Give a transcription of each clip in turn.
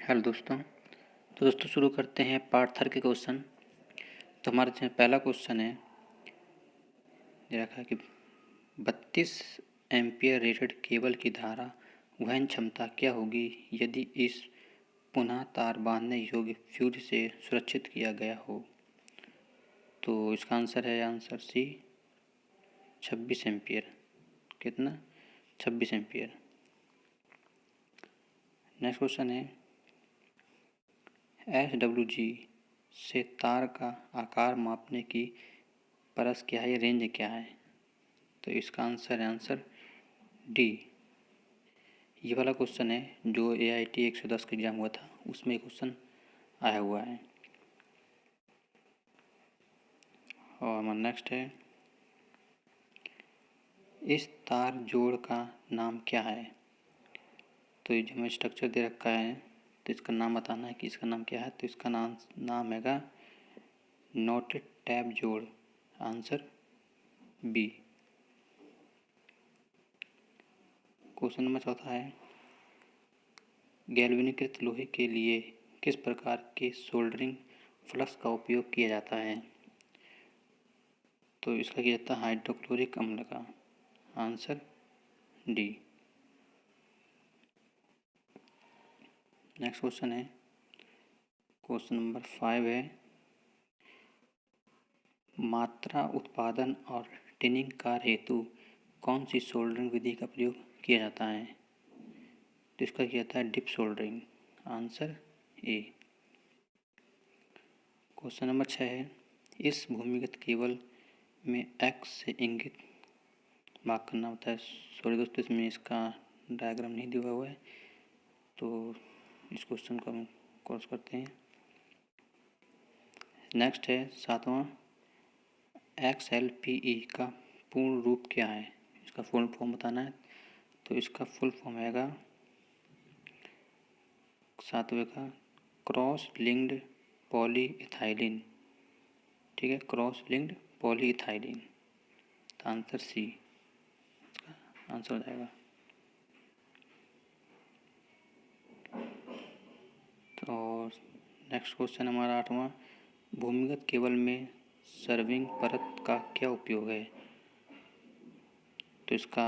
Hello दोस्तों। तो दोस्तों शुरू करते हैं पार्ट 3 के क्वेश्चन। तो हमारा जो पहला क्वेश्चन है, ये रखा है कि 32 एम्पियर रेटेड केबल की धारा वहन क्षमता क्या होगी यदि इस पुनः तार बांधने योग्य फ्यूज से सुरक्षित किया गया हो। तो इसका आंसर है आंसर सी 26 एम्पियर। कितना? 26 एम्पियर। नेक्स्ट क्वेश्चन है SWG से तार का आकार मापने की परस क्या है, रेंज क्या है। तो इसका आंसर है आंसर डी। ये वाला क्वेश्चन है जो AIT 110 का एग्जाम हुआ था, उसमें क्वेश्चन आया हुआ है। और हमारा नेक्स्ट है, इस तार जोड़ का नाम क्या है। तो ये जो हमें स्ट्रक्चर दे रखा है, तो इसका नाम बताना है कि इसका नाम क्या है। तो इसका नाम हैगा नोटेड टैब जोड़। Answer B. क्वेश्चन नंबर चौथा है, गैल्वेनीकृत लोहे के लिए किस प्रकार के सोल्डरिंग फ्लक्स का उपयोग किया जाता है। तो इसका किया जाता है हाइड्रोक्लोरिक अम्ल का। Answer D. नेक्स्ट क्वेश्चन है, क्वेश्चन नंबर 5 है, मात्रा उत्पादन और टिनिंग कार्य हेतु कौन सी सोल्डरिंग विधि का प्रयोग किया जाता है। तो इसका किया जाता है dip soldering. Answer A. Question number 6 है, इस भूमिगत केबल में एक्स से इंगित भाग करना होता है। सॉरी दोस्तों, इसमें इसका डायग्राम नहीं दिया हुआ है, तो इस क्वेश्चन को हम क्रॉस करते हैं। नेक्स्ट है 7वां, XLPE का पूर्ण रूप क्या है, इसका फुल फॉर्म बताना है। तो इसका फुल फॉर्म हैगा 7वें का क्रॉस लिंक्ड पॉलीइथाइलिन। ठीक है, क्रॉस लिंक्ड पॉलीइथाइलिन। तो आंसर सी इसका आंसर हो जाएगा। तो नेक्स्ट क्वेश्चन हमारा 8वां, भूमिगत केबल में सर्विंग परत का क्या उपयोग है। तो इसका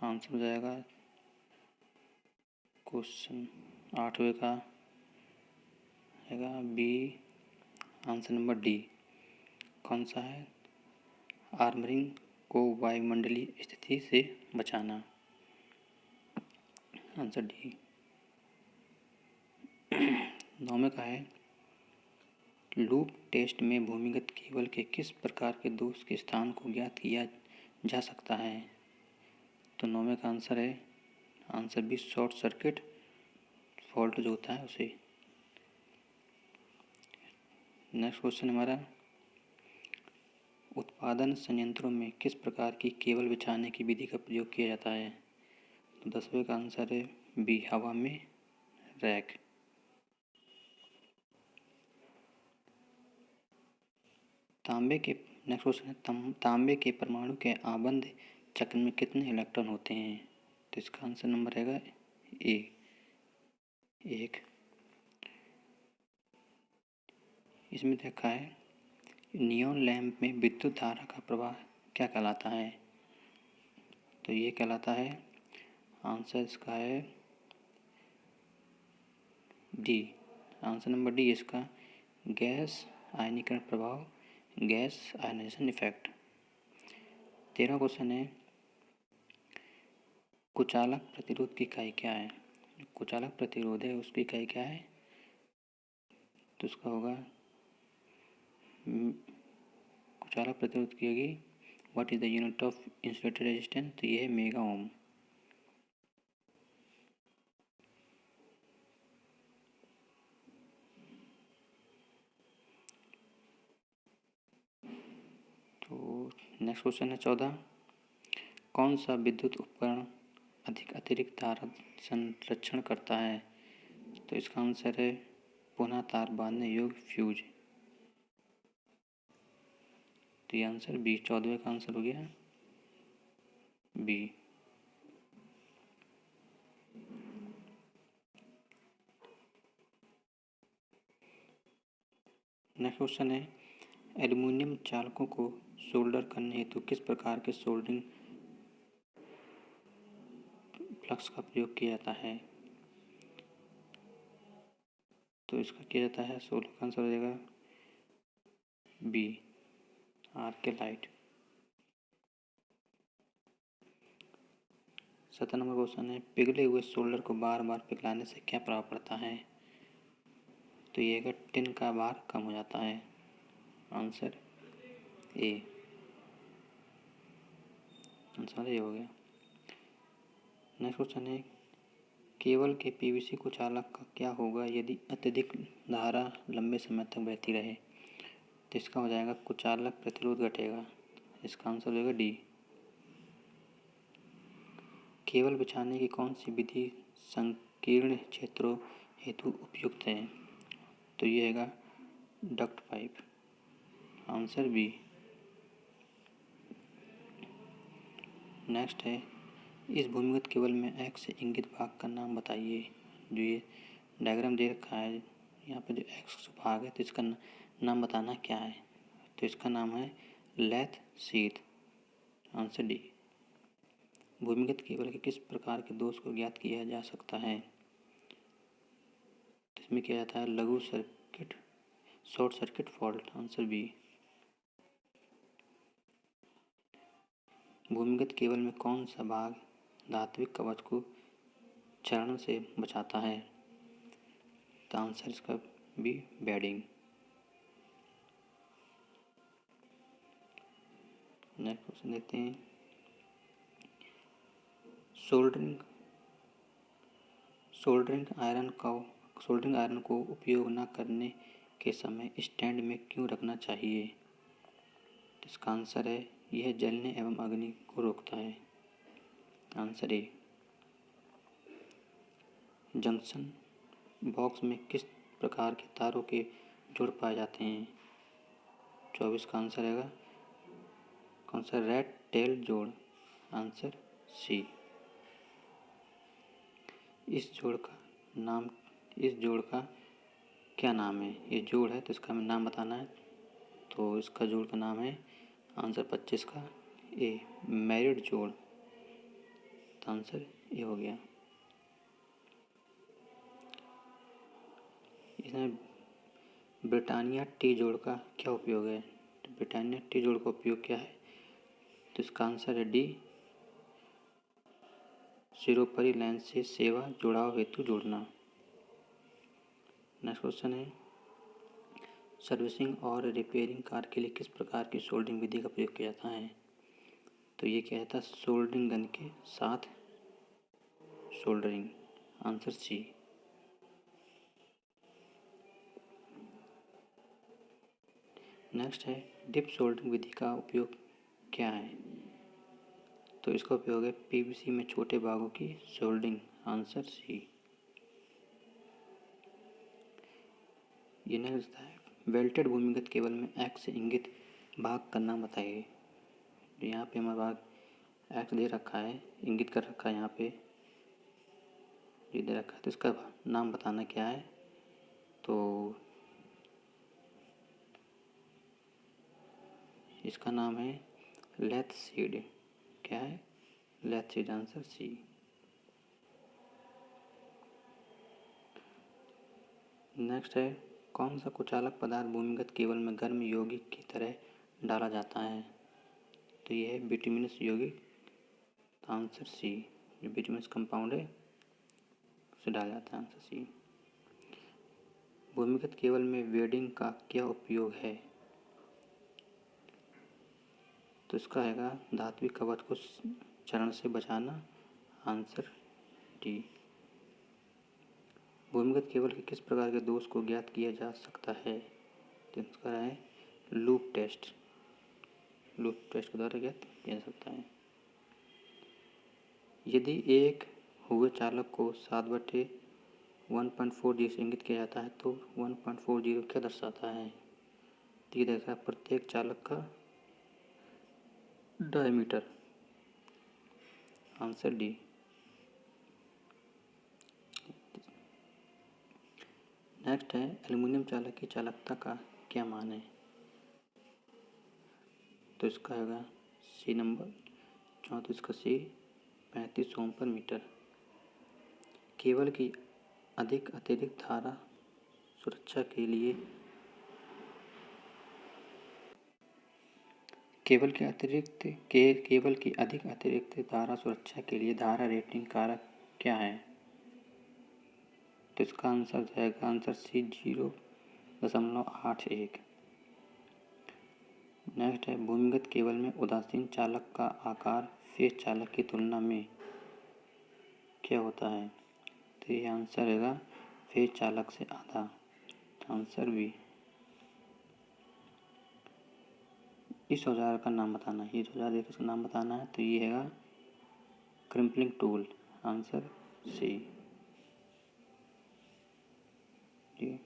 आंसर हो जाएगा क्वेश्चन 8वें का हैगा बी। Answer number D. कौन सा है? आर्मरिंग को वायुमंडलीय स्थिति से बचाना। Answer D. 9वें का है, लूप टेस्ट में भूमिगत केबल के किस प्रकार के दोष के स्थान को ज्ञात किया जा सकता है। तो 9वें का आंसर है answer B, short circuit fault जो होता है उसे। नेक्स्ट क्वेश्चन हमारा, उत्पादन संयंत्रों में किस प्रकार की केबल बिछाने की विधि का प्रयोग किया जाता है। तो 10वें का आंसर है बी, हवा में रैक। नेक्स्ट क्वेश्चन है, तांबे के परमाणु के आबंध चक्र में कितने इलेक्ट्रॉन होते हैं। तो इसका आंसर नंबर रहेगा ए, 1। इसमें देखा है, नियॉन लैंप में विद्युत धारा का प्रवाह क्या कहलाता है। तो ये कहलाता है, आंसर इसका है डी। आंसर नंबर डी इसका गैस आयनीकरण प्रभाव, गैस आयनाइजेशन इफेक्ट। 13वां क्वेश्चन है, कुचालक प्रतिरोध की इकाई क्या है। कुचालक प्रतिरोध है उसकी इकाई क्या है। तो उसका होगा कुचालक प्रतिरोध की होगी what is the unit of insulator resistance. तो ये है मेगा ओम। तो नेक्स्ट क्वेश्चन है 14, कौन सा विद्युत उपकरण अधिक अतिरिक्त धारा संरक्षण करता है। तो इसका आंसर है पुनः तार बांधने योग्य फ्यूज। तो ये आंसर बी, 14वें का आंसर हो गया बी। नेक्स्ट क्वेश्चन है, एल्यूमीनियम चालकों को सोल्डर करने हेतु किस प्रकार के सोल्डरिंग फ्लक्स का प्रयोग किया जाता है? तो इसका किया जाता है, सोल्डर का आंसर हो जाएगा बी, आर्केलाइट। 17 नंबर क्वेश्चन है, पिघले हुए सोल्डर को बार बार पिघलाने से क्या प्रभाव पड़ता है? तो ये है टिन का भार कम हो जाता है। आंसर ए, आंसर ए हो गया। नेक्स्ट क्वेश्चन है, केबल के पीवीसी कुचालक का क्या होगा यदि अत्यधिक धारा लंबे समय तक बहती रहे? तो इसका हो जाएगा कुचालक प्रतिरोध घटेगा। इसका आंसर हो जाएगा डी। केबल बिछाने की कौन सी विधि संकीर्ण क्षेत्रों हेतु उपयुक्त है? तो ये हैगा duct pipe. Answer B. Next है, इस भूमिगत केबल में एक्स से इंगित भाग का नाम बताइए। जो ये डायग्राम दे रखा है, यहाँ पे जो एक्स भाग है तो इसका नाम बताना क्या है? तो इसका नाम है लैथ शीट। Answer D. भूमिगत केबल के किस प्रकार के दोष को ज्ञात किया जा सकता है? तो इसमें किया जाता है लघु सर्किट, short circuit fault. Answer B. भूमिगत केबल में कौन सा भाग धात्विक कवच को क्षरण से बचाता है? तो आंसर इसका बी, बेडिंग। नेक्स्ट क्वेश्चन देखते हैं, सोल्डरिंग आयरन को उपयोग न करने के समय स्टैंड में क्यों रखना चाहिए? इसका आंसर है यह जलने एवं अग्नि को रोकता है। Answer A. जंक्शन बॉक्स में किस प्रकार के तारों के जोड़ पाए जाते हैं? 24 का आंसर रहेगा कौन सा? रेड टेल जोड़। Answer C. इस जोड़ का क्या नाम है? ये जोड़ है तो इसका हमें नाम बताना है। तो इसका जोड़ का नाम है आंसर 25 का ए, मैरिड जोड़। तो आंसर ए हो गया। इसमें ब्रिटानिया टी जोड़ का क्या उपयोग है? तो ब्रिटानिया टी जोड़ का उपयोग क्या है? तो इसका आंसर है डी, सिरोपरी लेंस से सेवा जुड़ाव हेतु जोड़ना। नेक्स्ट क्वेश्चन है, सर्विसिंग और रिपेयरिंग कार्य के लिए किस प्रकार की सोल्डरिंग विधि का प्रयोग किया जाता है? तो ये क्या था? सोल्डरिंग गन के साथ सोल्डरिंग। Answer C. नेक्स्ट है, डिप सोल्डरिंग विधि का उपयोग क्या है? तो इसका उपयोग है पीवीसी में छोटे भागों की सोल्डरिंग। आंसर सी। ये नेक्स्ट है, वेल्टेड भूमिगत केबल में एक्स से इंगित भाग का नाम बताइए। यहाँ पे हमारा भाग एक्स दे रखा है, इंगित कर रखा है यहाँ पे, ये दे रखा है, तो इसका नाम बताना क्या है? तो इसका नाम है लेथ सीड। क्या है? Lead sheath. Answer C. Next है, कौन सा कुचालक पदार्थ भूमिगत केबल में गर्म यौगिक की तरह डाला जाता है? तो ये है बिटुमिनस यौगिक। Answer C. जो बिटुमिनस कंपाउंड है उसे डाला जाता है। Answer C. भूमिगत केबल में वेल्डिंग का क्या उपयोग है? तो इसका हैगा धात्विक कवच को क्षरण से बचाना। Answer D. भूमिगत केबल के किस प्रकार के दोष को ज्ञात किया जा सकता है? तो इसका है लूप टेस्ट। लूप टेस्ट के द्वारा ज्ञात किया जा सकता है। यदि एक हुए चालक को 7/1.40 से इंगित किया जाता है तो 1.40 क्या दर्शाता है? तो ये देखा प्रत्येक चालक का डायमीटर। Answer D. नेक्स्ट है, एल्युमिनियम चालक की चालकता का क्या मान है? तो इसका होगा सी नंबर 34 का सी 35 ओम पर मीटर। केबल की अतिरिक्त धारा सुरक्षा के लिए केबल की अधिक अतिरिक्त धारा सुरक्षा के लिए धारा रेटिंग कारक क्या है? तो इसका आंसर जाएगा आंसर सी 0.81। नेक्स्ट है भूमिगत केबल में उदासीन चालक का आकार फेज चालक की तुलना में क्या होता है? तो ये आंसर रहेगा फेज चालक से आधा। Answer B. इस औजार का नाम बताना है। ये जो औजार देखो उसका नाम बताना है। तो ये हैगा क्रिम्पलिंग टूल। Answer C. जी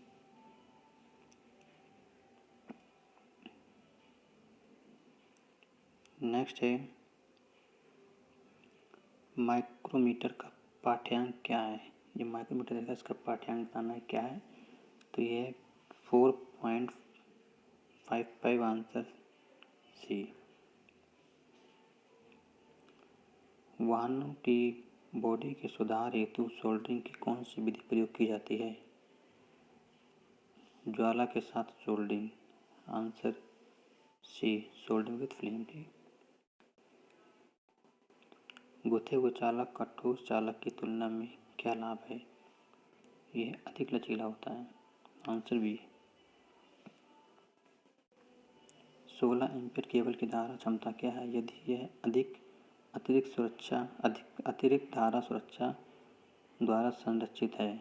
नेक्स्ट है माइक्रोमीटर का पाठ्यांक क्या है? ये माइक्रोमीटर है, इसका पाठ्यांक बताना है क्या है? तो ये 4.55। Answer C. वाहनों की बॉडी के सुधार हेतु सोल्डरिंग की कौन सी विधि प्रयोग की जाती है? ज्वाला के साथ soldering. Answer C soldering with flame. गुथे हुए चालक का ठोस चालक की तुलना में क्या लाभ है? यह अधिक लचीला होता है। Answer B. 16 एम्पीयर केबल की धारा क्षमता क्या है यदि यह अतिरिक्त धारा सुरक्षा द्वारा संरक्षित है?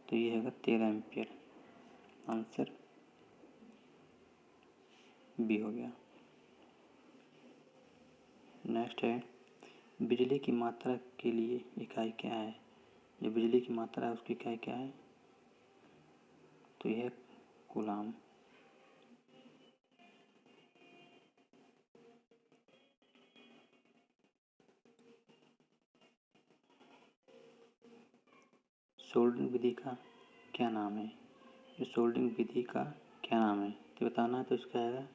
तो ये है 13 एम्पीयर। आंसर बी हो गया। नेक्स्ट है बिजली की मात्रा के लिए इकाई क्या है? जो बिजली की मात्रा है उसकी इकाई क्या है? तो यह कूलाम। सोल्डरिंग विधि का क्या नाम है? जो सोल्डरिंग विधि का क्या नाम है तो बताना है। तो इसका है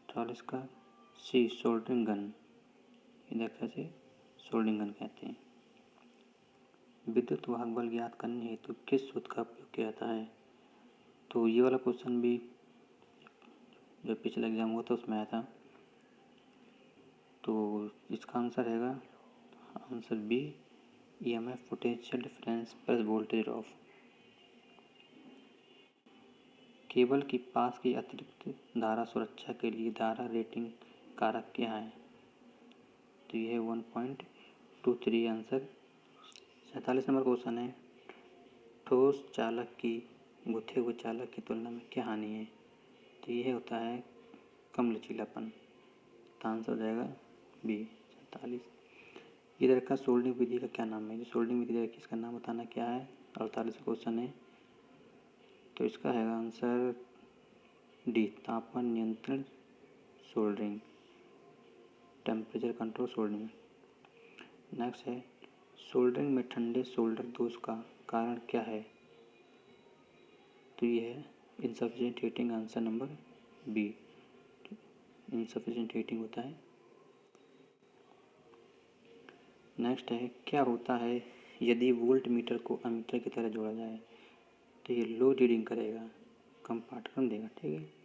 44 का सी सोल्डरिंग गन। इधर से सोल्डरिंग गन कहते हैं। विद्युत वाहक बल ज्ञात करने हेतु किस सूत्र का उपयोग किया जाता है? तो ये वाला क्वेश्चन भी जो पिछला एग्जाम हुआ था उसमें आया था। तो इसका आंसर रहेगा answer B EMF potential difference plus voltage drop. Cable की पास की अतिरिक्त धारा सुरक्षा के लिए धारा रेटिंग कारक क्या है? तो यह 1.23। आंसर 47 नंबर क्वेश्चन है ठोस चालक की गुथे हुए चालक की तुलना में क्या हानि है? तो यह होता है कम लचीलापन। तो आंसर हो जाएगा बी 47। इधर का सोल्डरिंग विधि का क्या नाम है? जो सोल्डरिंग विधि है इसका नाम बताना क्या है? 48 क्वेश्चन है। तो इसका है आंसर डी तापमान नियंत्रण soldering. Temperature control soldering. Next है सोल्डरिंग में ठंडे सोल्डर दोष का कारण क्या है? तो ये है insufficient heating. Answer number B insufficient heating होता है। नेक्स्ट है क्या होता है यदि वोल्ट मीटर को अमीटर की तरह जोड़ा जाए? तो ये लो रीडिंग करेगा, कम पाठक्रम देगा। ठीक है।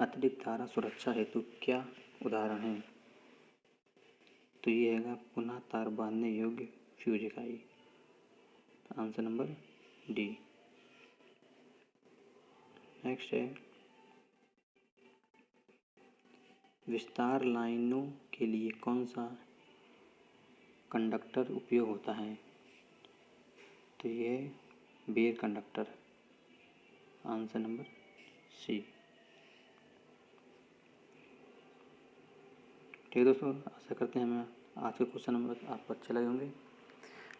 अतिरिक्त धारा सुरक्षा हेतु क्या उदाहरण है? तो ये है पुनः तार बांधने योग्य फ्यूज इकाई। Answer number D. नेक्स्ट है विस्तार लाइनों के लिए कौन सा कंडक्टर उपयोग होता है? तो ये bare conductor. Answer number C. ठीक है दोस्तों, आशा करते हैं हमें आज के क्वेश्चन नंबर आपको अच्छे लगे होंगे।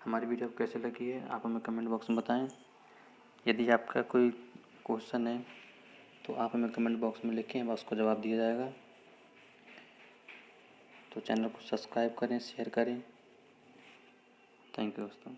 हमारी वीडियो आपको कैसे लगी है आप हमें कमेंट बॉक्स में बताएं। यदि आपका कोई क्वेश्चन है तो आप हमें कमेंट बॉक्स में लिखें, उसको जवाब दिया जाएगा। तो चैनल को सब्सक्राइब करें, शेयर करें। थैंक यू दोस्तों।